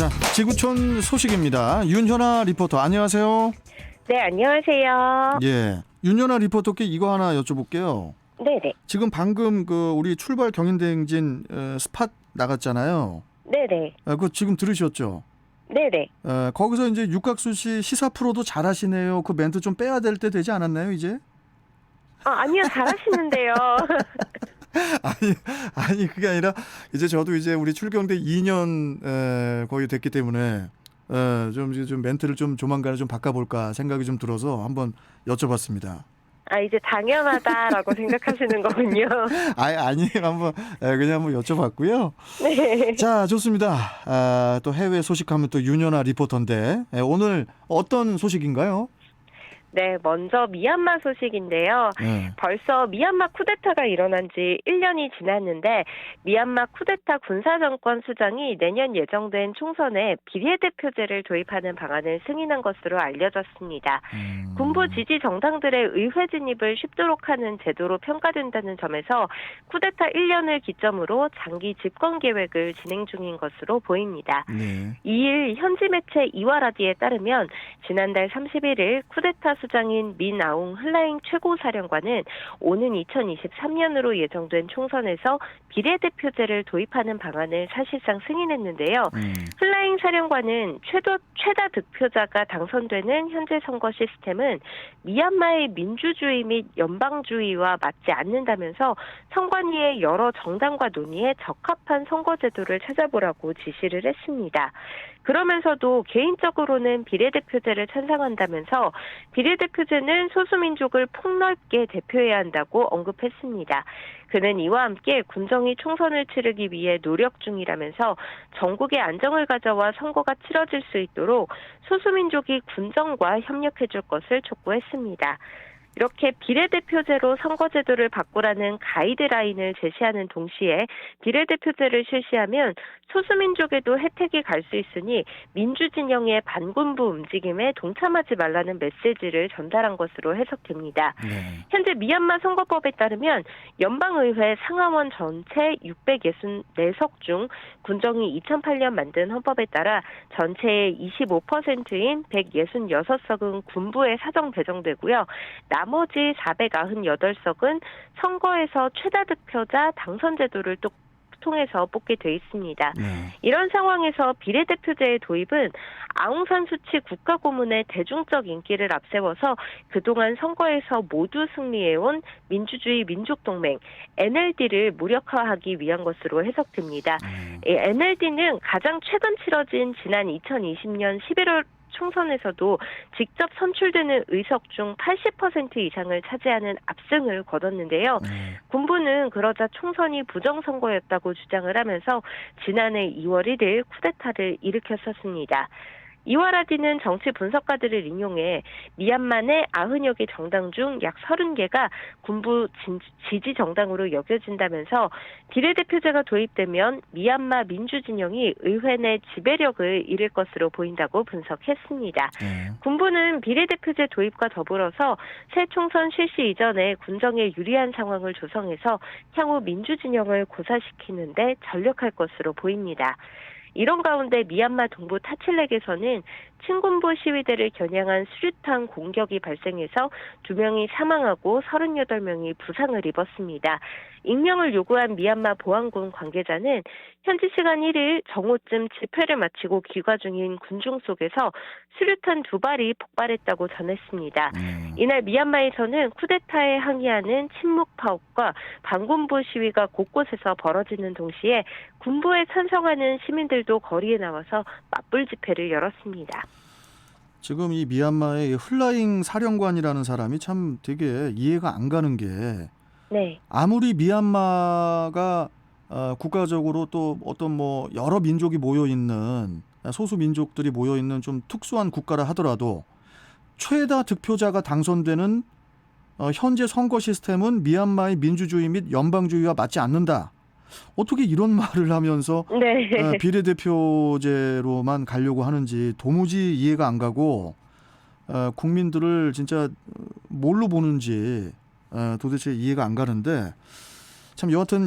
자, 지구촌 소식입니다. 윤현아 리포터, 안녕하세요. 네, 안녕하세요. 예, 윤현아 리포터께 이거 하나 여쭤볼게요. 네네. 지금 방금 우리 출발 경인대행진 스팟 나갔잖아요. 네네. 그거 지금 들으셨죠? 네네. 거기서 이제 육각수 씨 시사 프로도 잘하시네요. 그 멘트 좀 빼야 될 때 되지 않았나요, 이제? 아니요, 잘하시는데요. 아니 그게 아니라 이제 저도 이제 우리 출경대 2년 거의 됐기 때문에 좀 멘트를 좀 조만간에 좀 바꿔볼까 생각이 좀 들어서 한번 여쭤봤습니다. 이제 당연하다라고 생각하시는 거군요. 아니에요. 그냥 한번 여쭤봤고요. 네. 자, 좋습니다. 또 해외 소식하면 또 윤현아 리포터인데 오늘 어떤 소식인가요? 네, 먼저 미얀마 소식인데요. 네. 벌써 미얀마 쿠데타가 일어난 지 1년이 지났는데 미얀마 쿠데타 군사정권 수장이 내년 예정된 총선에 비례대표제를 도입하는 방안을 승인한 것으로 알려졌습니다. 군부 지지 정당들의 의회 진입을 쉽도록 하는 제도로 평가된다는 점에서 쿠데타 1년을 기점으로 장기 집권 계획을 진행 중인 것으로 보입니다. 네. 2일 현지 매체 이와라디에 따르면 지난달 31일 쿠데타 수장인 민아웅 흘라잉 최고사령관은 오는 2023년으로 예정된 총선에서 비례대표제를 도입하는 방안을 사실상 승인했는데요. 흘라잉 사령관은 최다 득표자가 당선되는 현재 선거 시스템은 미얀마의 민주주의 및 연방주의와 맞지 않는다면서 선관위의 여러 정당과 논의해 적합한 선거제도를 찾아보라고 지시를 했습니다. 그러면서도 개인적으로는 비례대표제를 찬성한다면서 비례대표제는 소수민족을 폭넓게 대표해야 한다고 언급했습니다. 그는 이와 함께 군정이 총선을 치르기 위해 노력 중이라면서 전국의 안정을 가져와 선거가 치러질 수 있도록 소수민족이 군정과 협력해줄 것을 촉구했습니다. 이렇게 비례대표제로 선거제도를 바꾸라는 가이드라인을 제시하는 동시에 비례대표제를 실시하면 소수민족에도 혜택이 갈 수 있으니 민주진영의 반군부 움직임에 동참하지 말라는 메시지를 전달한 것으로 해석됩니다. 네. 현재 미얀마 선거법에 따르면 연방의회 상하원 전체 664석 중 군정이 2008년 만든 헌법에 따라 전체의 25%인 166석은 군부에 사정 배정되고요. 나머지 498석은 선거에서 최다 득표자 당선 제도를 통해서 뽑게 돼 있습니다. 네. 이런 상황에서 비례대표제의 도입은 아웅산 수치 국가고문의 대중적 인기를 앞세워서 그동안 선거에서 모두 승리해온 민주주의 민족동맹 NLD를 무력화하기 위한 것으로 해석됩니다. NLD는 가장 최근 치러진 지난 2020년 11월 총선에서도 직접 선출되는 의석 중 80% 이상을 차지하는 압승을 거뒀는데요. 군부는 그러자 총선이 부정선거였다고 주장을 하면서 지난해 2월 1일 쿠데타를 일으켰었습니다. 이와라디는 정치 분석가들을 인용해 미얀마 내 90여 개 정당 중 약 30개가 군부 지지 정당으로 여겨진다면서 비례대표제가 도입되면 미얀마 민주진영이 의회 내 지배력을 잃을 것으로 보인다고 분석했습니다. 군부는 비례대표제 도입과 더불어서 새 총선 실시 이전에 군정에 유리한 상황을 조성해서 향후 민주진영을 고사시키는 데 전력할 것으로 보입니다. 이런 가운데 미얀마 동부 타칠렉에서는 친군부 시위대를 겨냥한 수류탄 공격이 발생해서 2명이 사망하고 38명이 부상을 입었습니다. 익명을 요구한 미얀마 보안군 관계자는 현지 시간 1일 정오쯤 집회를 마치고 귀가 중인 군중 속에서 수류탄 2발이 폭발했다고 전했습니다. 이날 미얀마에서는 쿠데타에 항의하는 침묵 파업과 반군부 시위가 곳곳에서 벌어지는 동시에 군부에 찬성하는 시민들도 거리에 나와서 맞불 집회를 열었습니다. 지금 이 미얀마의 흘라잉 사령관이라는 사람이 참 되게 이해가 안 가는 게 네. 아무리 미얀마가 국가적으로 또 어떤 여러 민족이 모여 있는 소수 민족들이 모여 있는 좀 특수한 국가라 하더라도 최다 득표자가 당선되는 현재 선거 시스템은 미얀마의 민주주의 및 연방주의와 맞지 않는다. 어떻게 이런 말을 하면서 네. 비례대표제로만 가려고 하는지 도무지 이해가 안 가고 국민들을 진짜 뭘로 보는지 도대체 이해가 안 가는데 참 여하튼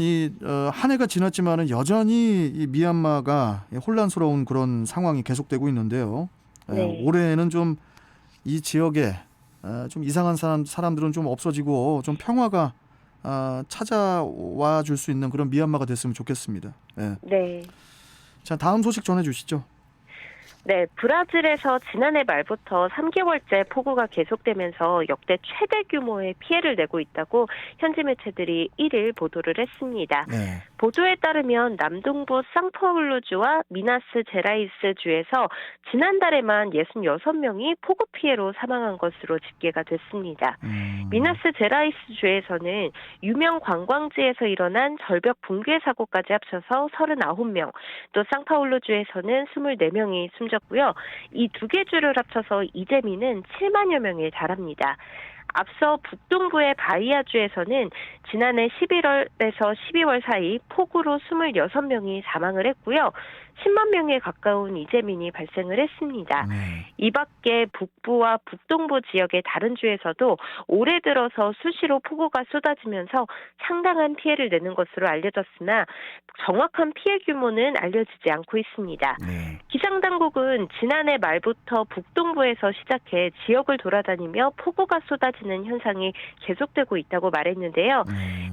한 해가 지났지만은 여전히 이 미얀마가 혼란스러운 그런 상황이 계속되고 있는데요. 네. 올해는 좀 이 지역에 좀 이상한 사람들은 좀 없어지고 좀 평화가 찾아와 줄 수 있는 그런 미얀마가 됐으면 좋겠습니다. 예. 네. 자, 다음 소식 전해주시죠. 네, 브라질에서 지난해 말부터 3개월째 폭우가 계속되면서 역대 최대 규모의 피해를 내고 있다고 현지 매체들이 1일 보도를 했습니다. 네. 보도에 따르면 남동부 상파울루주와 미나스 제라이스 주에서 지난달에만 66명이 폭우 피해로 사망한 것으로 집계가 됐습니다. 미나스 제라이스 주에서는 유명 관광지에서 일어난 절벽 붕괴 사고까지 합쳐서 39명, 또 상파울루주에서는 24명이 숨졌고요. 이 두 개 주를 합쳐서 이재민은 7만여 명에 달합니다. 앞서 북동부의 바이아주에서는 지난해 11월에서 12월 사이 폭우로 26명이 사망을 했고요. 10만 명에 가까운 이재민이 발생을 했습니다. 이 밖에 북부와 북동부 지역의 다른 주에서도 올해 들어서 수시로 폭우가 쏟아지면서 상당한 피해를 내는 것으로 알려졌으나 정확한 피해 규모는 알려지지 않고 있습니다. 기상당국은 지난해 말부터 북동부에서 시작해 지역을 돌아다니며 폭우가 쏟아지는 현상이 계속되고 있다고 말했는데요.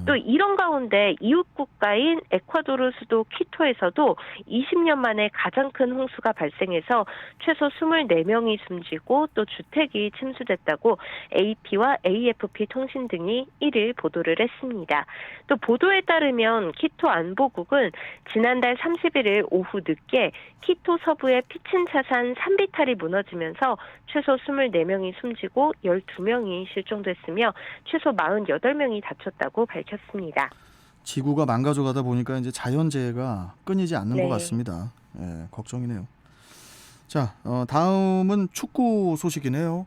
또 이런 가운데 이웃 국가인 에콰도르 수도 퀴토에서도 20년 만에 가장 큰 홍수가 발생해서 최소 24명이 숨지고 또 주택이 침수됐다고 AP와 AFP 통신 등이 1일 보도를 했습니다. 또 보도에 따르면 퀴토 안보국은 지난달 31일 오후 늦게 퀴토 서부의 피친차산 산비탈이 무너지면서 최소 24명이 숨지고 12명이 실종됐으며 최소 48명이 다쳤다고 밝혔습니다. 지구가 망가져가다 보니까 이제 자연재해가 끊이지 않는 것 네. 같습니다. 예, 걱정이네요. 자, 다음은 축구 소식이네요.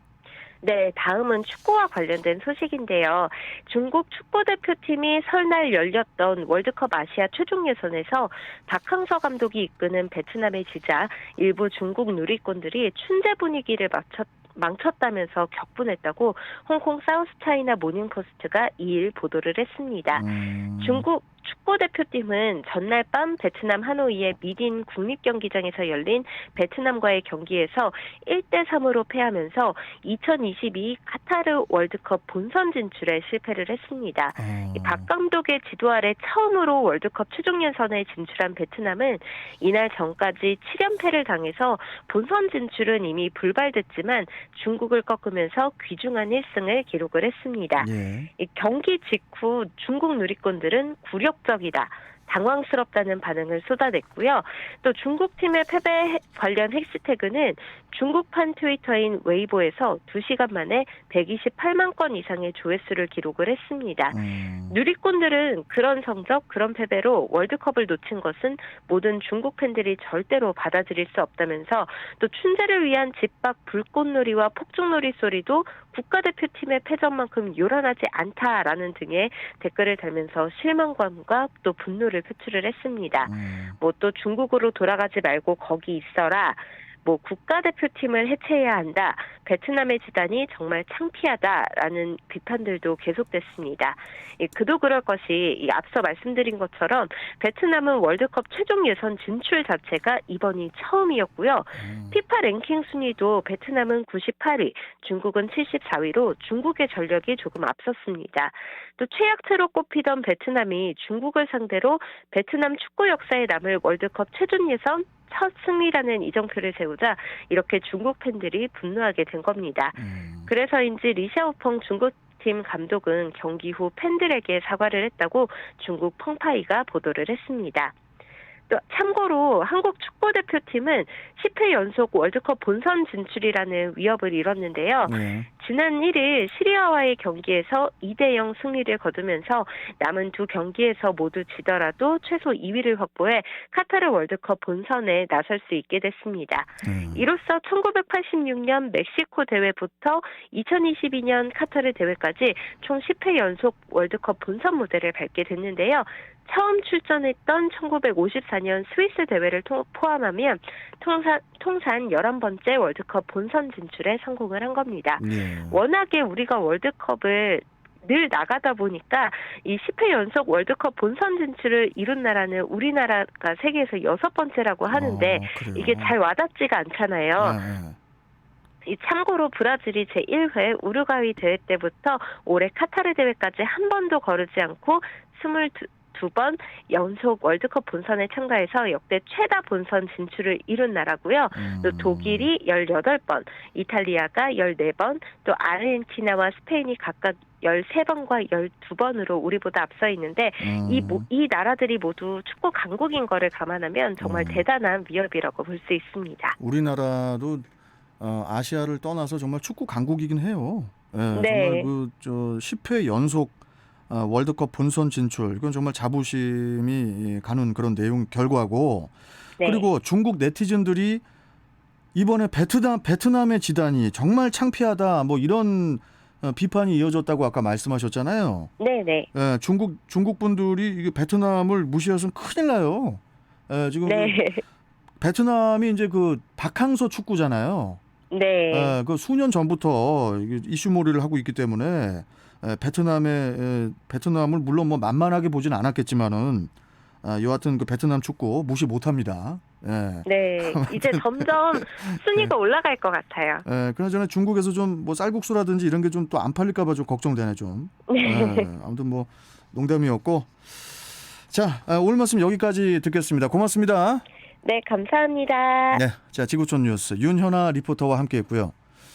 네, 다음은 축구와 관련된 소식인데요. 중국 축구대표팀이 설날 열렸던 월드컵 아시아 최종 예선에서 박항서 감독이 이끄는 베트남의 지자 일부 중국 누리꾼들이 춘제 분위기를 망쳤다면서 격분했다고 홍콩 사우스차이나 모닝포스트가 2일 보도를 했습니다. 중국 축구대표팀은 전날 밤 베트남 하노이의 미딘 국립경기장에서 열린 베트남과의 경기에서 1대3으로 패하면서 2022 카타르 월드컵 본선 진출에 실패를 했습니다. 박 감독의 지도 아래 처음으로 월드컵 최종 예선에 진출한 베트남은 이날 전까지 7연패를 당해서 본선 진출은 이미 불발됐지만 중국을 꺾으면서 귀중한 1승을 기록을 했습니다. 예. 이 경기 직후 중국 누리꾼들은 굴욕적이다, 당황스럽다는 반응을 쏟아냈고요. 또 중국팀의 패배 관련 해시태그는 중국판 트위터인 웨이보에서 2시간 만에 128만 건 이상의 조회수를 기록을 했습니다. 누리꾼들은 그런 성적, 그런 패배로 월드컵을 놓친 것은 모든 중국 팬들이 절대로 받아들일 수 없다면서 또 춘제를 위한 집밖 불꽃놀이와 폭죽놀이 소리도 국가대표팀의 패전만큼 요란하지 않다라는 등의 댓글을 달면서 실망감과 또 분노를 표출을 했습니다. 또 중국으로 돌아가지 말고 거기 있어라. 국가대표팀을 해체해야 한다. 베트남의 지단이 정말 창피하다라는 비판들도 계속됐습니다. 그도 그럴 것이 앞서 말씀드린 것처럼 베트남은 월드컵 최종 예선 진출 자체가 이번이 처음이었고요. 피파 랭킹 순위도 베트남은 98위, 중국은 74위로 중국의 전력이 조금 앞섰습니다. 또 최약체로 꼽히던 베트남이 중국을 상대로 베트남 축구 역사에 남을 월드컵 최종 예선 첫 승리라는 이정표를 세우자 이렇게 중국 팬들이 분노하게 된 겁니다. 그래서인지 리샤오펑 중국팀 감독은 경기 후 팬들에게 사과를 했다고 중국 펑파이가 보도를 했습니다. 또 참고로 한국 축구대표팀은 10회 연속 월드컵 본선 진출이라는 위협을 이뤘는데요. 지난 1일 시리아와의 경기에서 2대0 승리를 거두면서 남은 두 경기에서 모두 지더라도 최소 2위를 확보해 카타르 월드컵 본선에 나설 수 있게 됐습니다. 이로써 1986년 멕시코 대회부터 2022년 카타르 대회까지 총 10회 연속 월드컵 본선 무대를 밟게 됐는데요. 처음 출전했던 1954년 스위스 대회를 포함하면 통산 11번째 월드컵 본선 진출에 성공을 한 겁니다. 워낙에 우리가 월드컵을 늘 나가다 보니까 이 10회 연속 월드컵 본선 진출을 이룬 나라는 우리나라가 세계에서 6번째라고 하는데 그래요. 이게 잘 와닿지가 않잖아요. 네. 이 참고로 브라질이 제1회 우루과이 대회 때부터 올해 카타르 대회까지 한 번도 거르지 않고 22번 연속 월드컵 본선에 참가해서 역대 최다 본선 진출을 이룬 나라고요. 또 독일이 18번, 이탈리아가 14번, 또 아르헨티나와 스페인이 각각 13번과 12번으로 우리보다 앞서 있는데 이 나라들이 모두 축구 강국인 거를 감안하면 정말 대단한 위협이라고 볼 수 있습니다. 우리나라도 아시아를 떠나서 정말 축구 강국이긴 해요. 예, 네. 정말 10회 연속 월드컵 본선 진출, 이건 정말 자부심이 가는 그런 내용 결과고. 네. 그리고 중국 네티즌들이 이번에 베트남의 지단이 정말 창피하다, 뭐 이런 비판이 이어졌다고 아까 말씀하셨잖아요. 네네. 예, 중국 분들이 이게 베트남을 무시해서는 큰일 나요. 예, 지금 네. 베트남이 이제 그 박항서 축구잖아요. 네. 그 수년 전부터 이게 이슈몰이를 하고 있기 때문에 베트남을 물론 뭐 만만하게 보진 않았겠지만은 여하튼 그 베트남 축구 무시 못합니다. 예. 네. 이제 점점 순위가 올라갈 것 같아요. 예, 그나저나 중국에서 좀 뭐 쌀국수라든지 이런 게 좀 또 안 팔릴까봐 좀 걱정되네 좀. 예, 아무튼 뭐 농담이었고. 자, 오늘 말씀 여기까지 듣겠습니다. 고맙습니다. 네, 감사합니다. 네, 자 지구촌 뉴스 윤현아 리포터와 함께했고요.